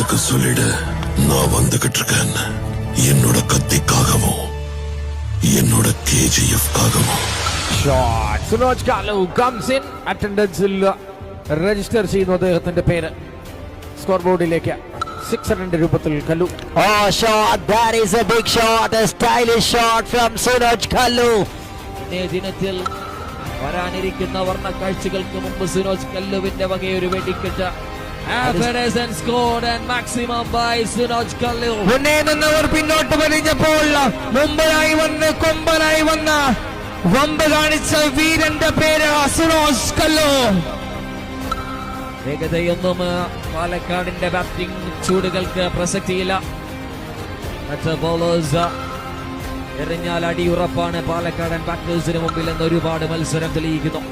அவனுக்கு சொல்லிடு, நான் வந்துகிட்டு இருக்கேன். என்னோட கத்திக்காகவோ என்னோட KGF-க்காகவோ. Shot. Sunoj Kalu comes in. Attendance register ചെയ്യുന്നു അദ്ദേഹത്തിന്റെ പേര് സ്കോർ ബോർഡിലേക്ക്. 600 രൂപത്തിൽ കല്ലു. Oh, shot. That is a big shot. A stylish shot from Sunoj Kalu. ഇന്നേ ദിനത്തിൽ വരാനിരിക്കുന്ന വർണ്ണ കാഴ്ചകൾക്ക് മുമ്പ് സുനോജ് കല്ലുവിന്റെ വകയൊരു വെടിക്കെട്ട്. Scored and maximum by Sunoj Kallu. മുന്നേ നിന്നവർ പിന്നോട്ട് വലിഞ്ഞപ്പോൾ മുമ്പിലായി വന്ന് കൊമ്പനായി വന്ന വമ്പ് കാണിച്ച വീരന്റെ പേര് സുനോജ് കല്ലു. വേഗതയൊന്നും പാലക്കാടിന്റെ ബാറ്റിംഗ് ചൂടുകൾക്ക് പ്രസക്തിയില്ല. മറ്റ് ബോളേഴ്സ് എറിഞ്ഞാൽ അടിയുറപ്പാണ് പാലക്കാടൻ ബാറ്റേഴ്സിന് മുമ്പിൽ എന്ന് ഒരുപാട് മത്സരം തെളിയിക്കുന്നു.